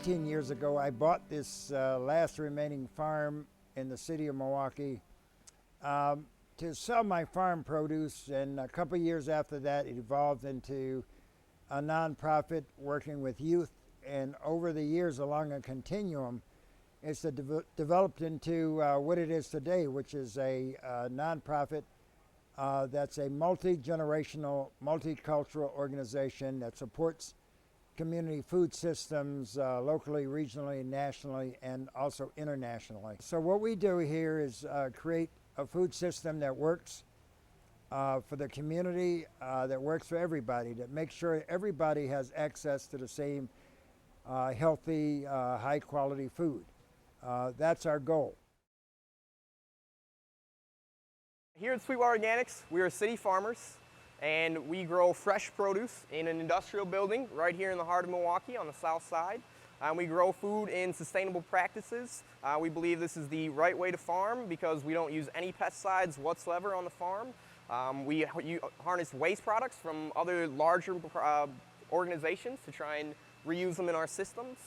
18 years ago, I bought this last remaining farm in the city of Milwaukee to sell my farm produce, and a couple years after that it evolved into a nonprofit working with youth, and over the years along a continuum it's developed into what it is today, which is a nonprofit that's a multi-generational, multicultural organization that supports community food systems locally, regionally, nationally, and also internationally. So what we do here is create a food system that works for the community, that works for everybody, that makes sure everybody has access to the same healthy, high-quality food. That's our goal. Here at Sweetwater Organics, we are city farmers, and we grow fresh produce in an industrial building right here in the heart of Milwaukee on the south side. We grow food in sustainable practices. We believe this is the right way to farm because we don't use any pesticides whatsoever on the farm. We harness waste products from other larger organizations to try and reuse them in our systems.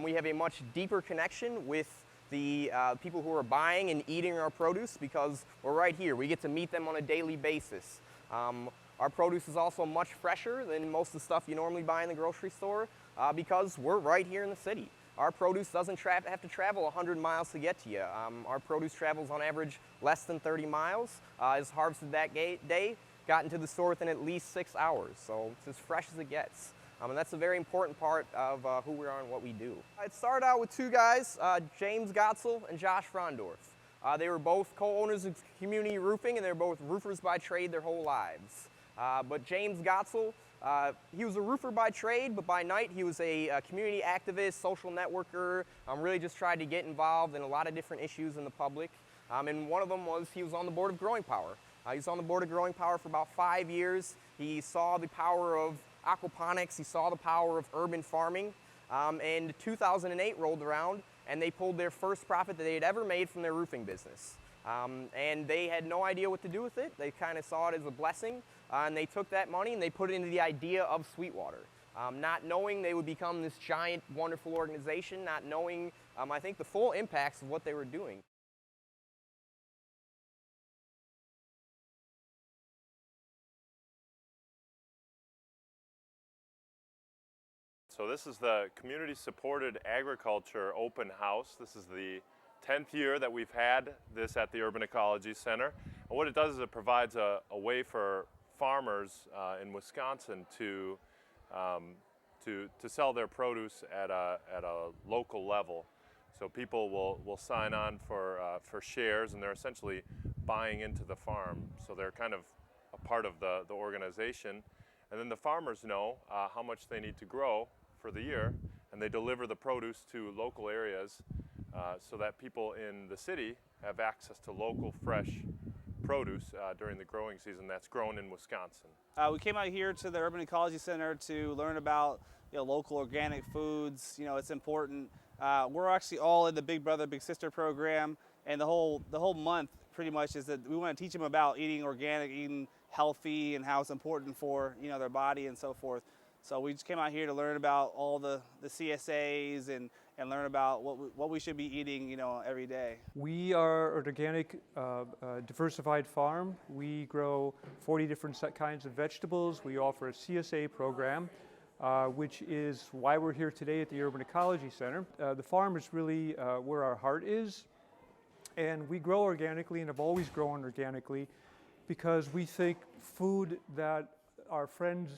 We have a much deeper connection with the people who are buying and eating our produce because we're right here. We get to meet them on a daily basis. Our produce is also much fresher than most of the stuff you normally buy in the grocery store because we're right here in the city. Our produce doesn't have to travel 100 miles to get to you. Our produce travels on average less than 30 miles. Is harvested that day, got into the store within at least 6 hours. So it's as fresh as it gets. And that's a very important part of who we are and what we do. It started out with two guys, James Gotzel and Josh Frondorf. They were both co-owners of Community Roofing, and they're both roofers by trade their whole lives. But James Gotzel, he was a roofer by trade, but by night he was a community activist, social networker, really just tried to get involved in a lot of different issues in the public. And one of them was he was on the board of Growing Power. He was on the board of Growing Power for about 5 years. He saw the power of aquaponics, he saw the power of urban farming, and 2008 rolled around and they pulled their first profit that they had ever made from their roofing business. And they had no idea what to do with it. They kind of saw it as a blessing, and they took that money and they put it into the idea of Sweetwater. Not knowing they would become this giant, wonderful organization, not knowing, I think, the full impacts of what they were doing. So this is the community-supported agriculture open house. This is the 10th year that we've had this at the Urban Ecology Center. And what it does is it provides a way for farmers in Wisconsin to sell their produce at a local level. So people will sign on for shares, and they're essentially buying into the farm. So they're kind of a part of the organization. And then the farmers know how much they need to grow for the year, and they deliver the produce to local areas so that people in the city have access to local fresh produce during the growing season that's grown in Wisconsin. We came out here to the Urban Ecology Center to learn about local organic foods. It's important. We're actually all in the Big Brother Big Sister program, and the whole month pretty much is that we want to teach them about eating organic, eating healthy, and how it's important for their body and so forth. So we just came out here to learn about all the CSAs and learn about what we should be eating every day. We are an organic diversified farm. We grow 40 different kinds of vegetables. We offer a CSA program, which is why we're here today at the Urban Ecology Center. The farm is really where our heart is, and we grow organically and have always grown organically because we think food that our friends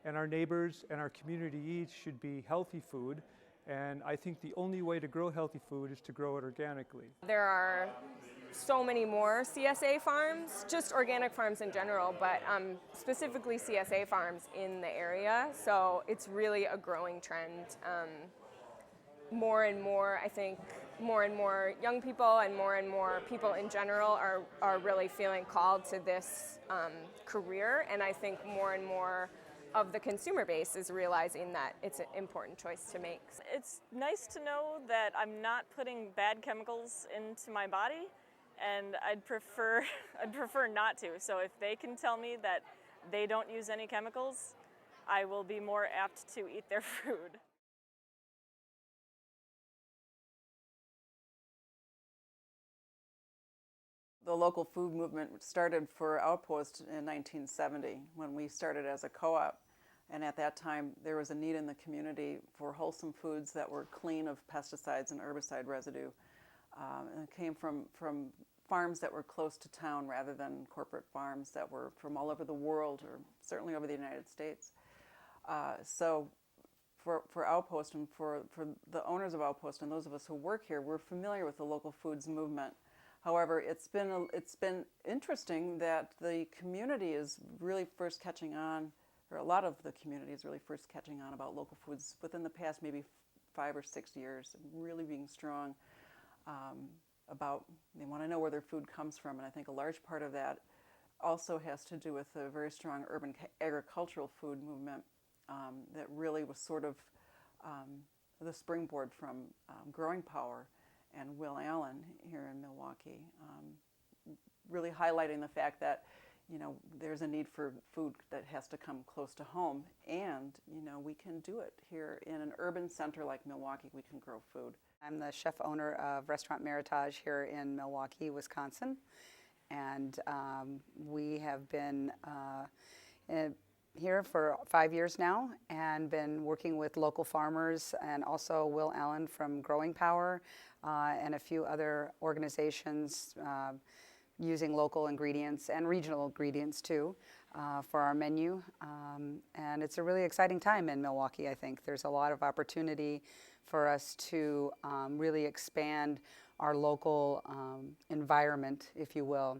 and our neighbors and our community eats should be healthy food. And I think the only way to grow healthy food is to grow it organically. There are so many more CSA farms, just organic farms in general, but specifically CSA farms in the area. So it's really a growing trend. More and more, I think, more and more young people and more people in general are really feeling called to this career. And I think more and more of the consumer base is realizing that it's an important choice to make. It's nice to know that I'm not putting bad chemicals into my body, and I'd prefer not to. So if they can tell me that they don't use any chemicals, I will be more apt to eat their food. The local food movement started for Outpost in 1970 when we started as a co-op. And at that time, there was a need in the community for wholesome foods that were clean of pesticides and herbicide residue. And it came from farms that were close to town rather than corporate farms that were from all over the world, or certainly over the United States. So for Outpost and for the owners of Outpost and those of us who work here, we're familiar with the local foods movement. However, it's been interesting that the community is really first catching on, or a lot of the community is really first catching on about local foods within the past maybe 5 or 6 years, really being strong about, they want to know where their food comes from. And I think a large part of that also has to do with a very strong urban agricultural food movement that really was sort of the springboard from Growing Power and Will Allen here in Milwaukee, really highlighting the fact that, you know, there's a need for food that has to come close to home, and, you know, we can do it here in an urban center like Milwaukee. We can grow food. I'm the chef owner of Restaurant Meritage here in Milwaukee, Wisconsin, and we have been here for 5 years now and been working with local farmers and also Will Allen from Growing Power and a few other organizations using local ingredients and regional ingredients too for our menu. And it's a really exciting time in Milwaukee, I think. There's a lot of opportunity for us to really expand our local environment, if you will,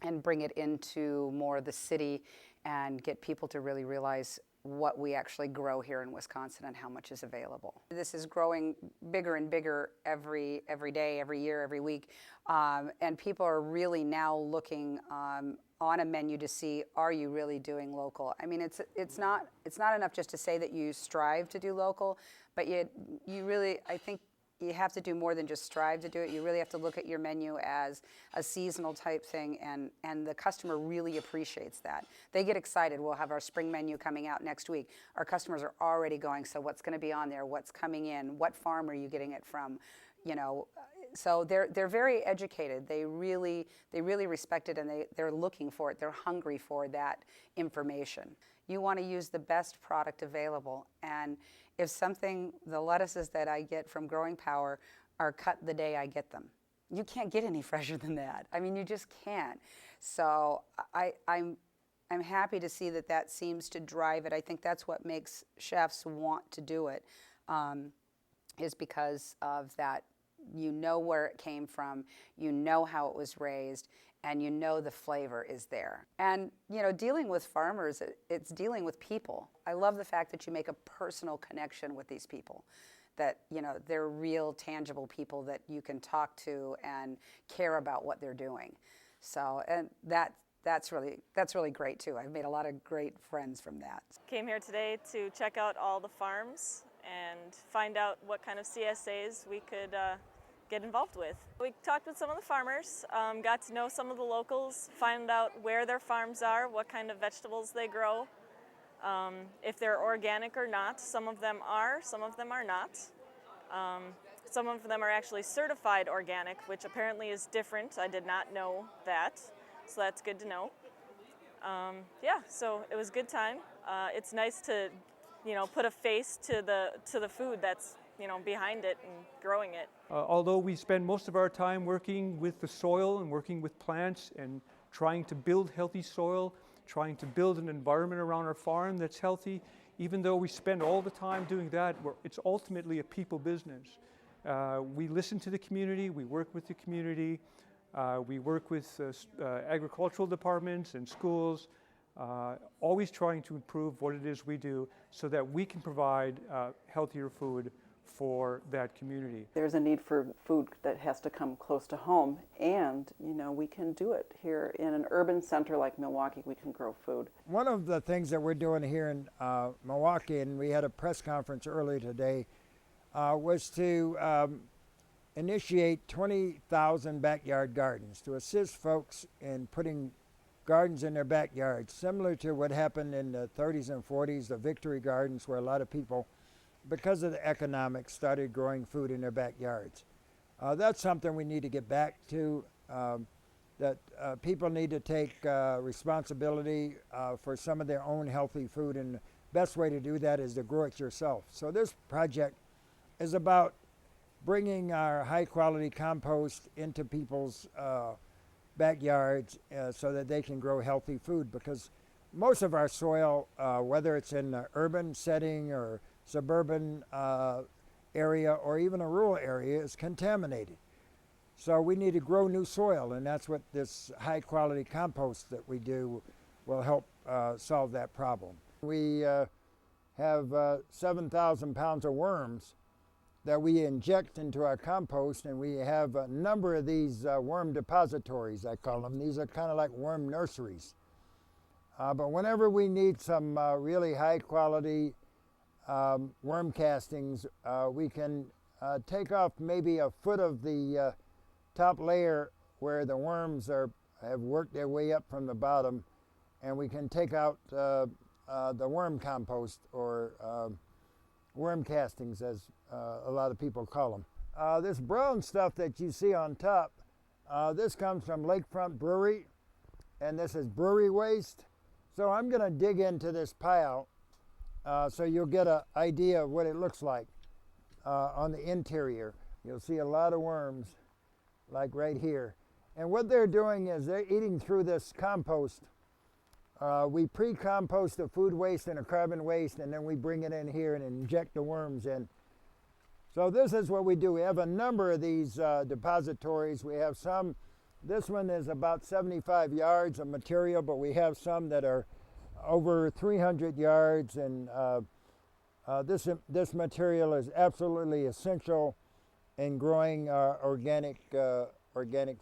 and bring it into more of the city and get people to really realize what we actually grow here in Wisconsin and how much is available. This is growing bigger and bigger every day, every year, every week, and people are really now looking on a menu to see, are you really doing local? I mean, it's not enough just to say that you strive to do local, but you really, I think, you have to do more than just strive to do it. You really have to look at your menu as a seasonal type thing, and the customer really appreciates that. They get excited. We'll have our spring menu coming out next week. Our customers are already going, so what's going to be on there? What's coming in? What farm are you getting it from? You know, so they're very educated. They really respect it, and they're looking for it. They're hungry for that information. You want to use the best product available, and if the lettuces that I get from Growing Power are cut the day I get them, you can't get any fresher than that. I mean, you just can't. So I'm happy to see that seems to drive it. I think that's what makes chefs want to do it, is because of that. You know where it came from, you know how it was raised, and you know the flavor is there. And, you know, dealing with farmers, it's dealing with people. I love the fact that you make a personal connection with these people, that, you know, they're real, tangible people that you can talk to and care about what they're doing. So, and that's really great too. I've made a lot of great friends from that. Came here today to check out all the farms and find out what kind of CSAs we could get involved with. We talked with some of the farmers, got to know some of the locals, find out where their farms are, what kind of vegetables they grow, if they're organic or not. Some of them are, some of them are not. Some of them are actually certified organic, which apparently is different. I did not know that, so that's good to know. Yeah, so it was a good time. It's nice to, you know, put a face to the food that's, you know, behind it and growing it. Although we spend most of our time working with the soil and working with plants and trying to build healthy soil, trying to build an environment around our farm that's healthy, even though we spend all the time doing that, it's ultimately a people business. We listen to the community, we work with the community, we work with agricultural departments and schools, always trying to improve what it is we do so that we can provide healthier food for that community. There's a need for food that has to come close to home, and, you know, we can do it here in an urban center like Milwaukee. We can grow food. One of the things that we're doing here in Milwaukee, and we had a press conference earlier today, was to initiate 20,000 backyard gardens to assist folks in putting gardens in their backyards, similar to what happened in the 30s and 40s, the victory gardens, where a lot of people, because of the economics, started growing food in their backyards. That's something we need to get back to. that people need to take responsibility for some of their own healthy food, and the best way to do that is to grow it yourself. So this project is about bringing our high quality compost into people's backyards so that they can grow healthy food, because most of our soil, whether it's in an urban setting or suburban area or even a rural area, is contaminated. So we need to grow new soil, and that's what this high quality compost that we do will help solve that problem. We have 7,000 pounds of worms that we inject into our compost, and we have a number of these worm depositories, I call them. These are kind of like worm nurseries. But whenever we need some really high quality worm castings, we can take off maybe a foot of the top layer where the worms have worked their way up from the bottom, and we can take out the worm compost, or worm castings, as a lot of people call them. This brown stuff that you see on top, this comes from Lakefront Brewery, and this is brewery waste. So I'm going to dig into this pile so you'll get an idea of what it looks like on the interior. You'll see a lot of worms, like right here. And what they're doing is they're eating through this compost. We pre-compost the food waste and the carbon waste, and then we bring it in here and inject the worms in. So this is what we do. We have a number of these depositories. We have some, this one is about 75 yards of material, but we have some that are over 300 yards, and this material is absolutely essential in growing organic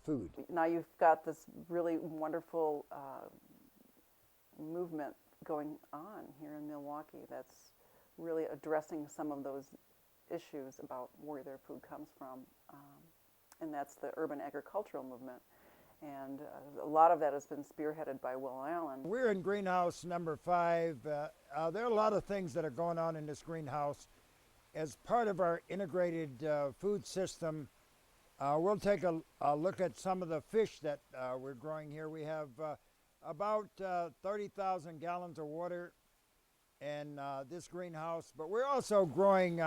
food. Now you've got this really wonderful movement going on here in Milwaukee that's really addressing some of those issues about where their food comes from, and that's the urban agricultural movement. And a lot of that has been spearheaded by Will Allen. We're in greenhouse number 5. There are a lot of things that are going on in this greenhouse. As part of our integrated food system, we'll take a look at some of the fish that we're growing here. We have about 30,000 gallons of water in this greenhouse, but we're also growing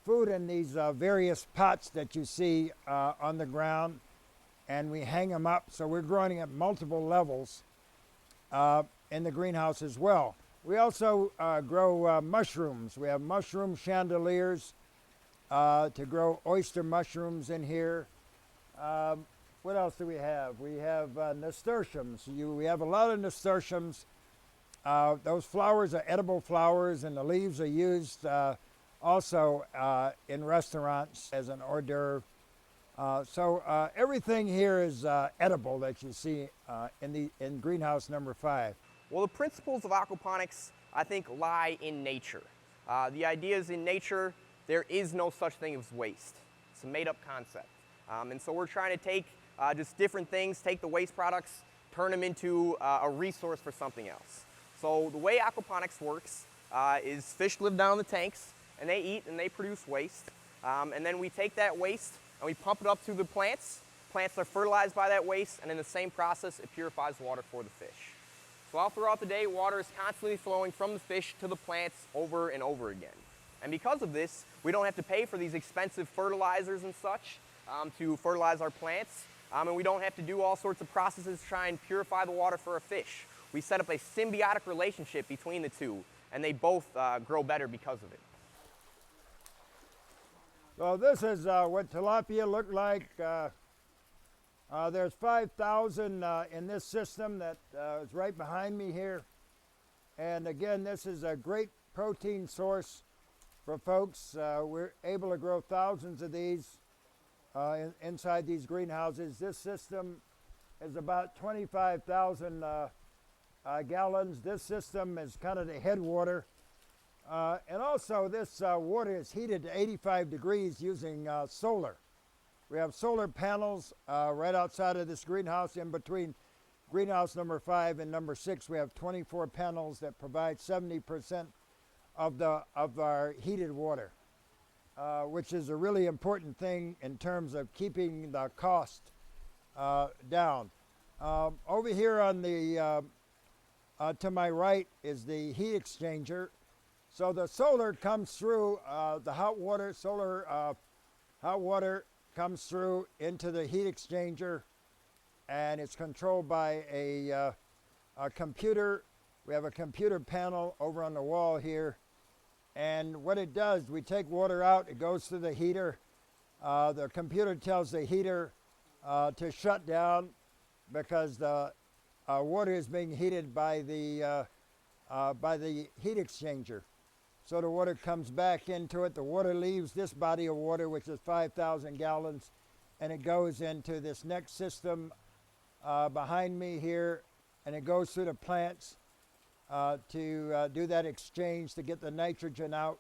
food in these various pots that you see on the ground, and we hang them up, so we're growing at multiple levels in the greenhouse as well. We also grow mushrooms. We have mushroom chandeliers to grow oyster mushrooms in here. What else do we have? We have nasturtiums. We have a lot of nasturtiums. Those flowers are edible flowers, and the leaves are used also in restaurants as an hors d'oeuvre. So everything here is edible that you see in greenhouse number 5. Well, the principles of aquaponics, I think, lie in nature. The idea is, in nature, there is no such thing as waste. It's a made-up concept. And so we're trying to take just different things, take the waste products, turn them into a resource for something else. So the way aquaponics works is fish live down in the tanks, and they eat and they produce waste. And then we take that waste and we pump it up to the plants. Plants are fertilized by that waste, and in the same process, it purifies water for the fish. So all throughout the day, water is constantly flowing from the fish to the plants over and over again. And because of this, we don't have to pay for these expensive fertilizers and such to fertilize our plants. And we don't have to do all sorts of processes to try and purify the water for a fish. We set up a symbiotic relationship between the two, and they both grow better because of it. So this is what tilapia look like. There's 5,000 in this system that is right behind me here. And again, this is a great protein source for folks. We're able to grow thousands of these inside these greenhouses. This system is about 25,000 gallons. This system is kind of the headwater. And also this water is heated to 85 degrees using solar. We have solar panels right outside of this greenhouse. In between greenhouse number 5 and number 6, we have 24 panels that provide 70% of our heated water, which is a really important thing in terms of keeping the cost down. Over here on the to my right is the heat exchanger. So the solar comes through the hot water. Hot water comes through into the heat exchanger, and it's controlled by a computer. We have a computer panel over on the wall here, and what it does, we take water out, it goes through the heater. The computer tells the heater to shut down because the water is being heated by the heat exchanger. So the water comes back into it. The water leaves this body of water, which is 5,000 gallons, and it goes into this next system behind me here, and it goes through the plants to do that exchange to get the nitrogen out,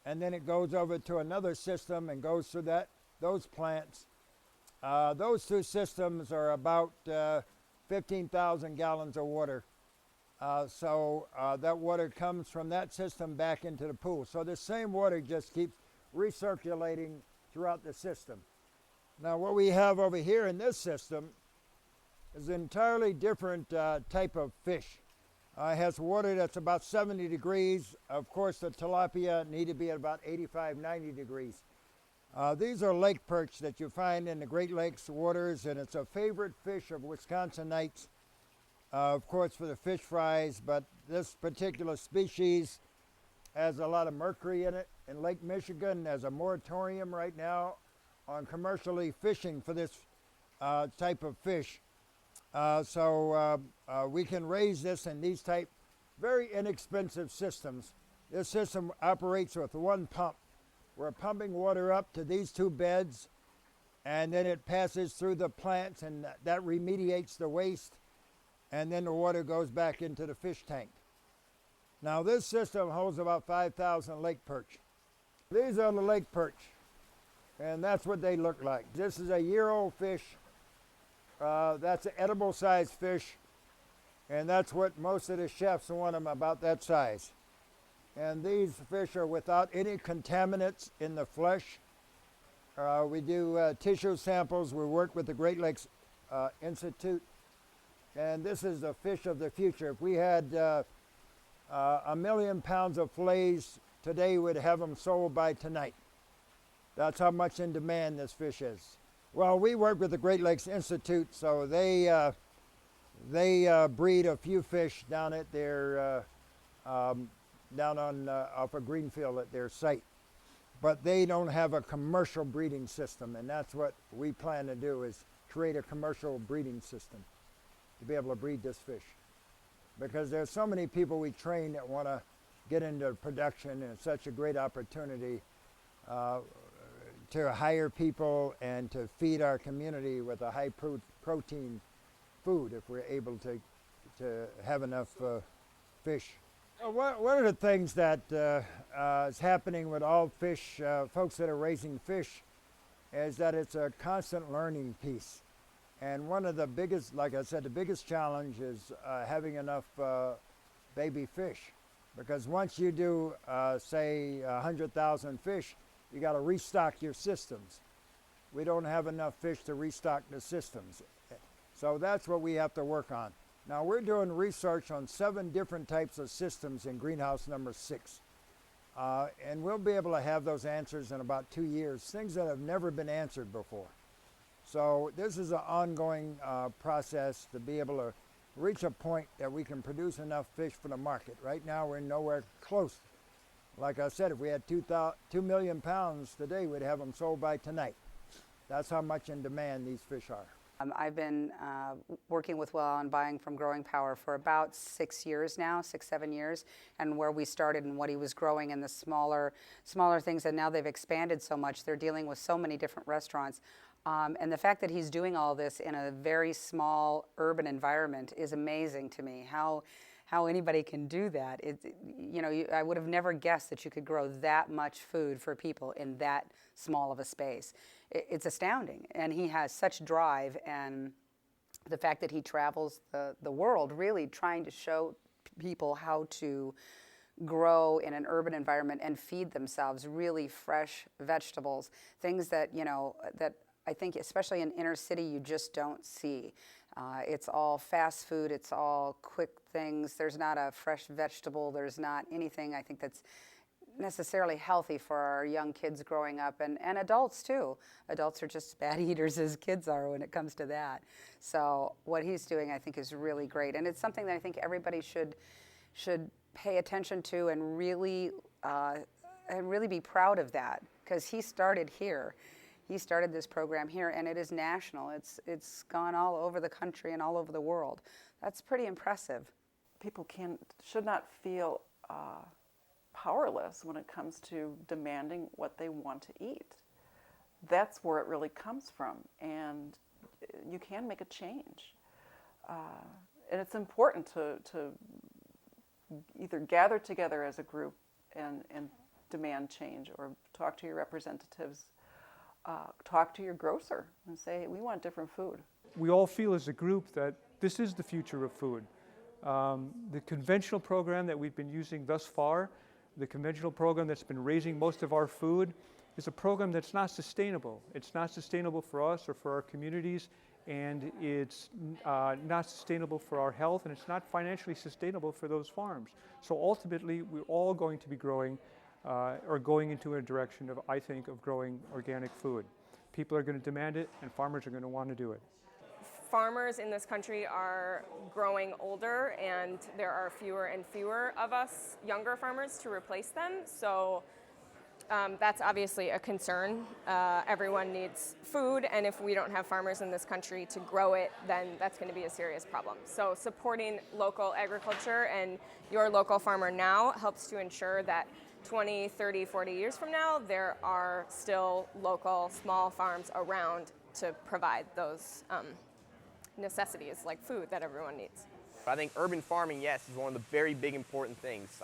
and then it goes over to another system and goes through those plants. Those two systems are about 15,000 gallons of water. So that water comes from that system back into the pool. So the same water just keeps recirculating throughout the system. Now what we have over here in this system is an entirely different type of fish. It has water that's about 70 degrees. Of course, the tilapia need to be at about 85, 90 degrees. These are lake perch that you find in the Great Lakes waters, and it's a favorite fish of Wisconsinites, of course, for the fish fries, but this particular species has a lot of mercury in it. In Lake Michigan, there's a moratorium right now on commercially fishing for this type of fish. So we can raise this in these type very inexpensive systems. This system operates with one pump. We're pumping water up to these two beds, and then it passes through the plants, and that remediates the waste, and then the water goes back into the fish tank. Now this system holds about 5,000 lake perch. These are the lake perch, and that's what they look like. This is a year-old fish. That's an edible size fish, and that's what most of the chefs want them about that size. And these fish are without any contaminants in the flesh. We do tissue samples. We work with the Great Lakes Institute, and this is the fish of the future. If we had 1 million pounds of fillets today, we'd have them sold by tonight. That's how much in demand this fish is. Well, we work with the Great Lakes Institute, so they breed a few fish down at their down on off of Greenfield at their site, but they don't have a commercial breeding system, and that's what we plan to do, is create a commercial breeding system to be able to breed this fish, because there's so many people we train that want to get into production, and it's such a great opportunity to hire people and to feed our community with a high protein food if we're able to have enough fish. One of the things that is happening with all fish, folks that are raising fish, is that it's a constant learning piece. And one of the biggest, like I said, the biggest challenge is having enough baby fish. Because once you do, say, 100,000 fish, you got to restock your systems. We don't have enough fish to restock the systems. So that's what we have to work on. Now we're doing research on 7 different types of systems in greenhouse number 6. And we'll be able to have those answers in about 2 years, things that have never been answered before. So this is an ongoing process to be able to reach a point that we can produce enough fish for the market. Right now we're nowhere close. Like I said, if we had 2 million pounds today, we'd have them sold by tonight. That's how much in demand these fish are. I've been working with Will on buying from Growing Power for about 6 years now, 6, 7 years, and where we started and what he was growing in the smaller things, and now they've expanded so much. They're dealing with so many different restaurants. And the fact that he's doing all this in a very small urban environment is amazing to me. How anybody can do that. I would have never guessed that you could grow that much food for people in that small of a space. It's astounding, and he has such drive, and the fact that he travels the world really trying to show people how to grow in an urban environment and feed themselves really fresh vegetables, things that, that I think especially in inner city, you just don't see. It's all fast food, it's all quick things. There's not a fresh vegetable, there's not anything I think that's necessarily healthy for our young kids growing up, and adults too. Adults are just as bad eaters as kids are when it comes to that. So what he's doing I think is really great, and it's something that I think everybody should pay attention to and really be proud of that, because he started here. He started this program here, and it is national. It's gone all over the country and all over the world. That's pretty impressive. People should not feel powerless when it comes to demanding what they want to eat. That's where it really comes from, and you can make a change. And it's important to either gather together as a group and demand change, or talk to your representatives, talk to your grocer and say, we want different food. We all feel as a group that this is the future of food. The conventional program that we've been using thus far, the conventional program that's been raising most of our food, is a program that's not sustainable. It's not sustainable for us or for our communities, and it's not sustainable for our health, and it's not financially sustainable for those farms. So ultimately, we're all going to be growing or going into a direction of, I think, of growing organic food. People are going to demand it, and farmers are going to want to do it. Farmers in this country are growing older, and there are fewer and fewer of us younger farmers to replace them. So that's obviously a concern. Everyone needs food, and if we don't have farmers in this country to grow it, then that's going to be a serious problem. So supporting local agriculture and your local farmer now helps to ensure that 20, 30, 40 years from now, there are still local small farms around to provide those necessities like food that everyone needs. I think urban farming, yes, is one of the very big important things.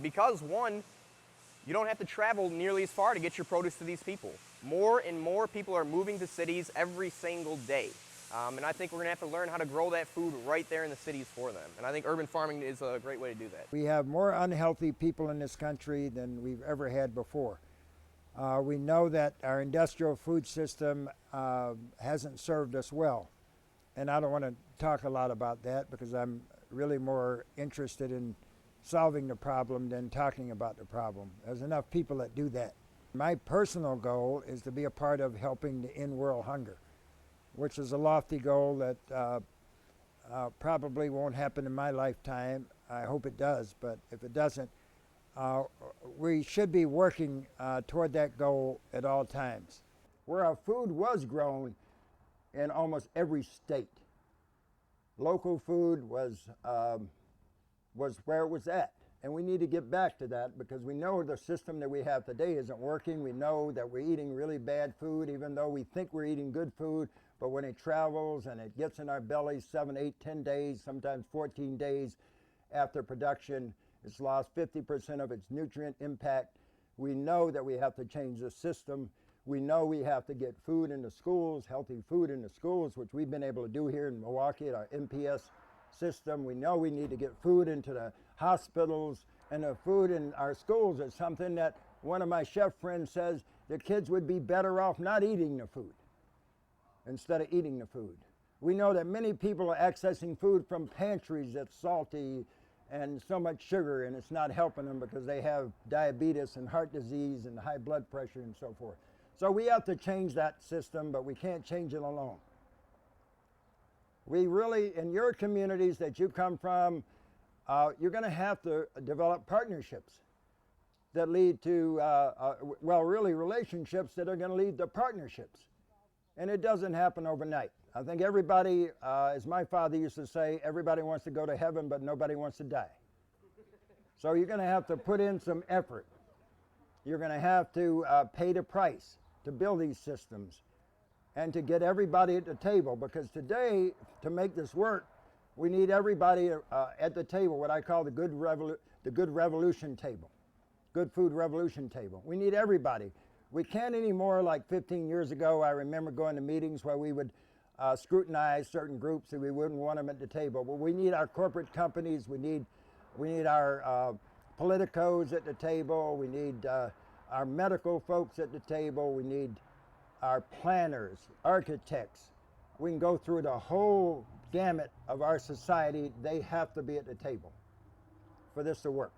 Because one, you don't have to travel nearly as far to get your produce to these people. More and more people are moving to cities every single day. And I think we're going to have to learn how to grow that food right there in the cities for them. And I think urban farming is a great way to do that. We have more unhealthy people in this country than we've ever had before. We know that our industrial food system hasn't served us well. And I don't want to talk a lot about that because I'm really more interested in solving the problem than talking about the problem. There's enough people that do that. My personal goal is to be a part of helping to end world hunger, which is a lofty goal that probably won't happen in my lifetime. I hope it does, but if it doesn't, we should be working toward that goal at all times. Where our food was grown in almost every state, local food was where it was at. And we need to get back to that because we know the system that we have today isn't working. We know that we're eating really bad food, even though we think we're eating good food. But when it travels and it gets in our bellies 7, 8, 10 days, sometimes 14 days after production, it's lost 50% of its nutrient impact. We know that we have to change the system. We know we have to get food in the schools, healthy food in the schools, which we've been able to do here in Milwaukee at our MPS system. We know we need to get food into the hospitals, and the food in our schools is something that one of my chef friends says the kids would be better off not eating the food instead of eating the food. We know that many people are accessing food from pantries that's salty and so much sugar, and it's not helping them because they have diabetes and heart disease and high blood pressure and so forth. So we have to change that system, but we can't change it alone. We really, in your communities that you come from, you're going to have to develop partnerships that lead to, really relationships that are going to lead to partnerships. And it doesn't happen overnight. I think everybody, as my father used to say, everybody wants to go to heaven, but nobody wants to die. So you're going to have to put in some effort. You're going to have to pay the price to build these systems and to get everybody at the table, because today, to make this work, we need everybody at the table, what I call the good revolution table, good food revolution table. We need everybody. We can't anymore, like 15 years ago, I remember going to meetings where we would scrutinize certain groups and we wouldn't want them at the table. But we need our corporate companies, we need our politicos at the table, we need our medical folks at the table, we need our planners, architects. We can go through the whole gamut of our society. They have to be at the table for this to work,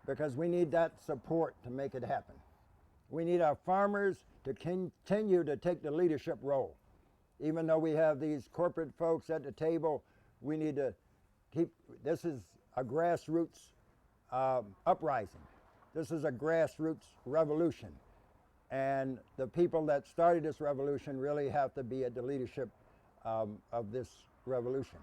because we need that support to make it happen. We need our farmers to continue to take the leadership role. Even though we have these corporate folks at the table, we need to keep, this is a grassroots uprising. This is a grassroots revolution. And the people that started this revolution really have to be at the leadership of this revolution.